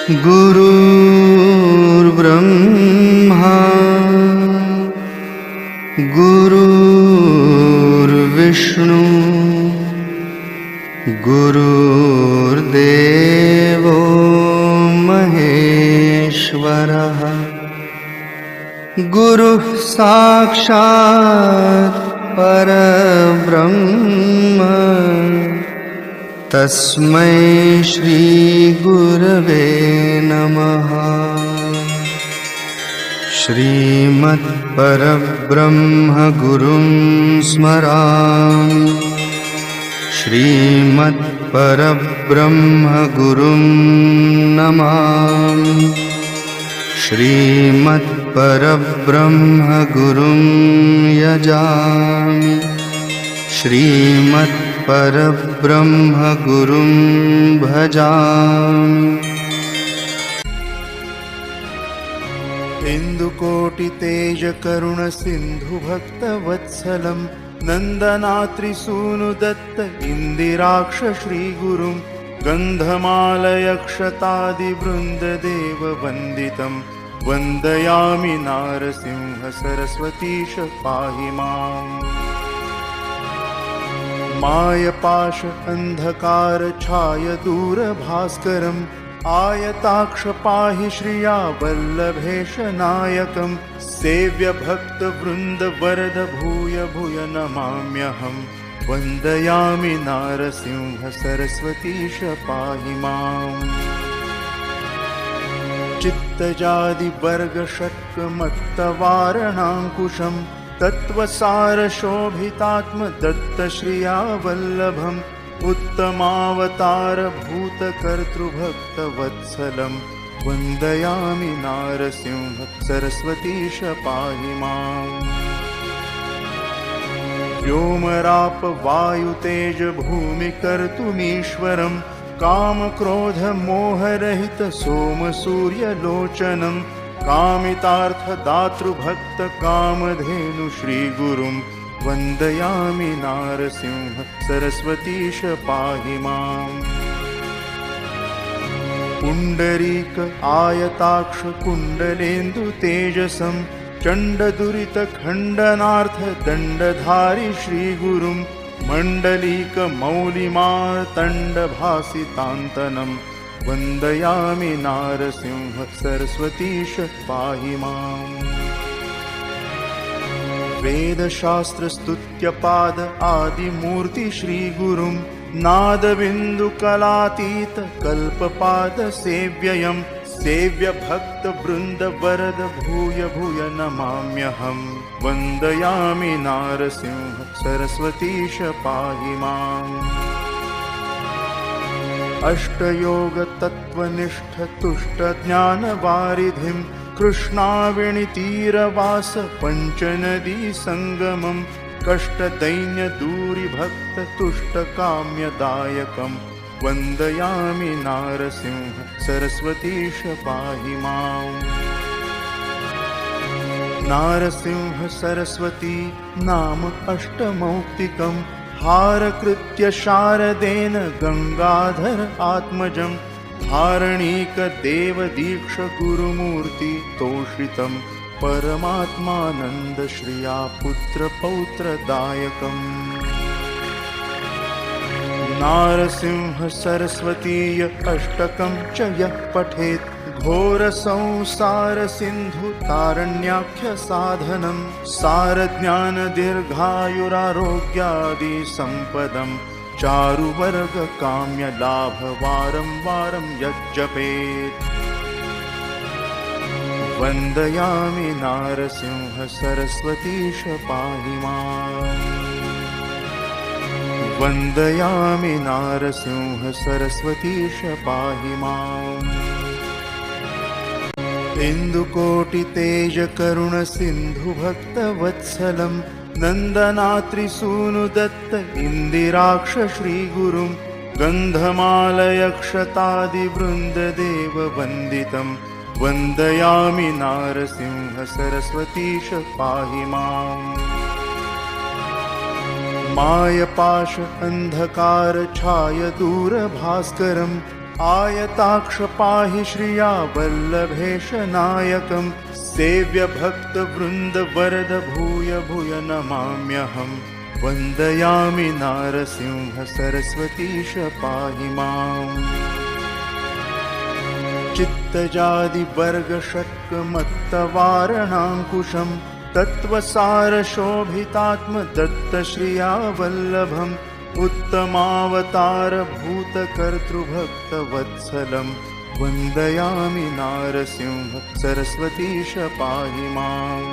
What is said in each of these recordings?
गुरुर्ब्रह्मा गुरुर्विष्णु गुरुर्देवो महेश्वरः गुरुः साक्षात् परब्रह्म तस्मै श्री गुरवे नमः। श्रीमत्परब्रह्म गुरुं स्मरामि श्रीमत्परब्रह्म गुरुं नमामि श्रीमत्परब्रह्म गुरुं यजामि श्रीमत्परब्रह्म गुरुं भजामि। इन्दुकोटितेजकरुणसिन्धुभक्तवत्सलं नन्दनात्रिसूनुदत्त इन्दिराक्ष श्रीगुरुं गन्धमालयक्षतादिवृन्ददेववन्दितं वन्दयामि नारसिंह सरस्वतीश पाहि माम्। मायपाश अन्धकार छाय दूरभास्करम् आयताक्ष पाहि श्रिया वल्लभेश नायकं सेव्य भक्तवृन्द वरद भूय भूय नमाम्यहं वन्दयामि नारसिंह सरस्वतीश पाहि माम्। चित्तजादि वर्ग षट्कमत्तवारणाङ्कुशं तत्त्वसारशोभितात्म दत्तश्रिया वल्लभम् उत्तमावतार भूतकर्तृभक्तवत्सलं वन्दयामि नारसिंह सरस्वतीश पाहि माम्। व्योमराप वायुतेज भूमिकर्तुमीश्वरं कामक्रोधमोहरहित सोमसूर्यलोचनं कामितार्थदातृभक्त कामधेनु श्रीगुरुं वन्दयामि नारसिंह सरस्वतीश पाहि माम्। पुण्डरीक आयताक्ष कुण्डलेन्दु तेजसं चण्डदुरितखण्डनार्थ दण्डधारि श्रीगुरुं मण्डलीक मौलिमार्तण्डभासितान्तनं वन्दयामि नारसिंह सरस्वतीश पाहि माम्। वेदशास्त्रस्तुत्यपाद आदिमूर्ति श्रीगुरुं नादबिन्दुकलातीत कल्पपाद सेव्ययं सेव्य भक्तवृन्द वरद भूय भूय नमाम्यहं वन्दयामि नारसिंह सरस्वतीश पाहि माम्। अष्टयोग तत्त्वनिष्ठ तुष्ट ज्ञानवारिधिं कृष्णावेणीतीरवास पञ्चनदी संगमं कष्टदैन्यदूरिभक्त तुष्टकाम्यदायकं वन्दयामि नारसिंह सरस्वतीश पाहि माम्। नारसिंह सरस्वती नाम अष्टमौक्तिकं हारकृत्य शारदेन गंगाधर आत्मजं धारणीक देवदीक्ष गुरुमूर्ति तोषितं परमात्मानन्द श्रिया पुत्र पौत्रदायकम्। नारसिंह सरस्वतीय अष्टकं च यः पठेत् घोर संसार सिन्धु तारण्याख्य साधनं सारज्ञान दीर्घायुरारोग्यादि संपदम् चारुवर्ग काम्य लाभ वारं वारं यज्जपेत् वन्दयामि नारसिंह सरस्वतीश पाहि माम्। वन्दयामि नारसिंह सरस्वतीश पाहि माम्। इन्दुकोटितेजकरुणसिन्धुभक्तवत्सलं नन्दनात्रिसूनुदत्त इन्दिराक्ष श्रीगुरुं गन्धमालयक्षतादिवृन्ददेववन्दितं वन्दयामि नारसिंह सरस्वतीश पाहि माम्। मायपाश अन्धकार छाय दूरभास्करं आयताक्ष पाहि श्रिया वल्लभेश नायकं सेव्य भक्त वृन्द वरद भूय भूय नमाम्यहम् वन्दयामि नारसिंह सरस्वतीश पाहि माम् चित्तजादि वर्ग षट्क मत्तवारणाङ्कुशं तत्त्वसार शोभितात्म दत्त श्रिया वल्लभम् उत्तमावतार भूतकर्तृभक्त वत्सलं वन्दयामि नारसिंह सरस्वतीश पाहि माम्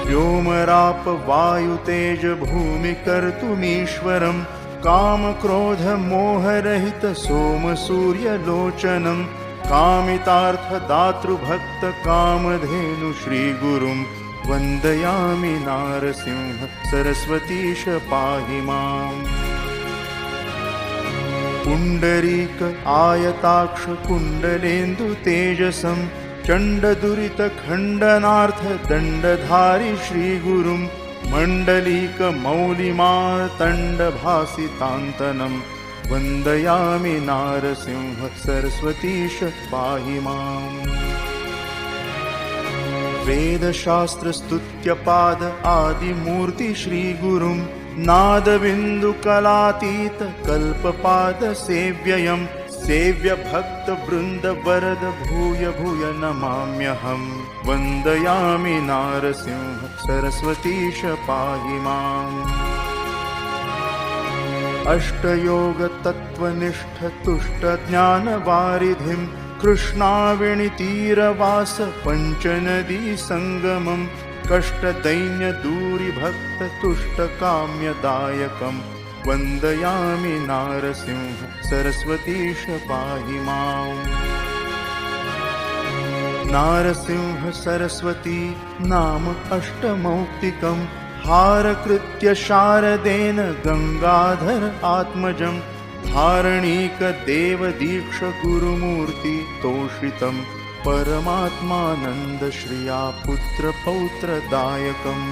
व्योमराप वायुतेज भूमि कर्तुमीश्वरं कामक्रोध मोहरहित सोम सूर्यलोचनं कामितार्थ दातृभक्त कामधेनु श्रीगुरुं वन्दयामि नारसिंह सरस्वतीश पाहि माम् पुण्डरीक आयताक्ष कुण्डलेन्दु तेजसं चण्डदुरित खण्डनार्थ दण्डधारि श्रीगुरुं मण्डलीक मौलिमार्तण्डभासितान्तनं वन्दयामि नारसिंह सरस्वतीश पाहि माम् वेदशास्त्रस्तुत्यपाद आदिमूर्ति श्रीगुरुं नादबिन्दुकलातीत कल्पपाद सेव्ययं सेव्य भक्त वृन्द वरद भूय भूय नमाम्यहम् वन्दयामि नारसिंह सरस्वतीश पाहि माम् अष्टयोग तत्त्वनिष्ठ तुष्ट ज्ञानवारिधिं कृष्णावेणीतीरवास पञ्चनदी सङ्गमं कष्टदैन्य दूरिभक्त तुष्टकाम्यदायकं वन्दयामि नारसिंह सरस्वतीश पाहि माम् नारसिंह सरस्वती नाम अष्टमौक्तिकं हारकृत्य शारदेन गङ्गाधर आत्मजं धारणीक देवदीक्ष गुरुमूर्ति तोषितं परमात्मानन्द श्रिया पुत्रपौत्रदायकम्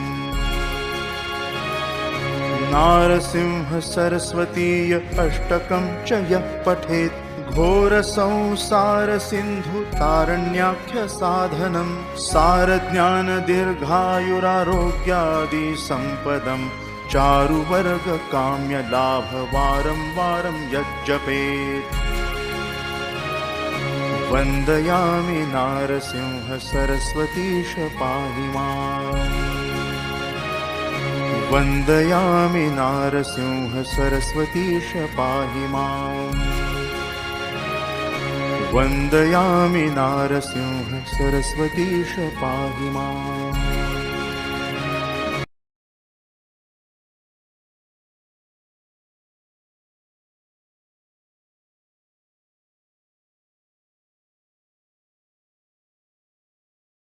नारसिंह सरस्वतीय अष्टकं च यः पठेत् घोरसंसार सिन्धु तारण्याख्य साधनं सारज्ञान दीर्घायुरारोग्यादि सम्पदं चारुवर्ग काम्य लाभ वारं वारं यज्जपेत् वन्दयामि नारसिंह सरस्वतीश पाहि माम् वन्दयामि नारसिंह सरस्वतीश पाहि माम् वन्दयामि नारसिंह सरस्वतीश पाहि माम्